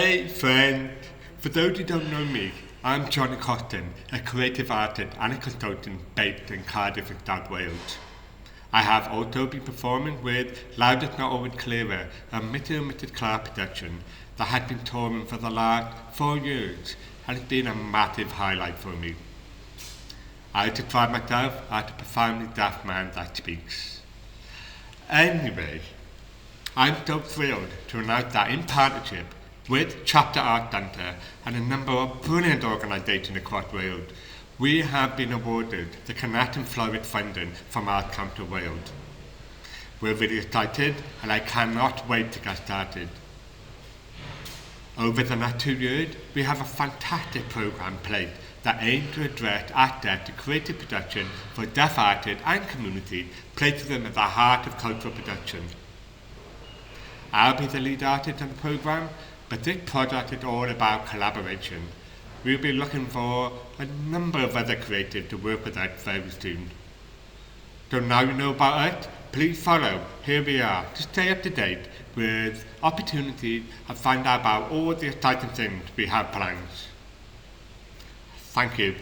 Hey friend, for those who don't know me, I'm Jonny Cotsen, a creative artist and a consultant based in Cardiff, South Wales. I have also been performing with Loud If Not Always Clearer, a Mr. Clark production that has been touring for the last 4 years and has been a massive highlight for me. I describe myself as a profoundly deaf man that speaks. Anyway, I'm so thrilled to announce that in partnership with Chapter Art Centre and a number of brilliant organisations across Wales, we have been awarded the Connect and Flourish funding from Arts Council Wales. We're really excited and I cannot wait to get started. Over the next 2 years, we have a fantastic programme planned that aims to address access to creative production for deaf artists and community, placing them at the heart of cultural production. I'll be the lead artist on the programme, but this project is all about collaboration. We'll be looking for a number of other creatives to work with us very soon. So now you know about us, please follow Here We Are to stay up to date with opportunities and find out about all the exciting things we have planned. Thank you.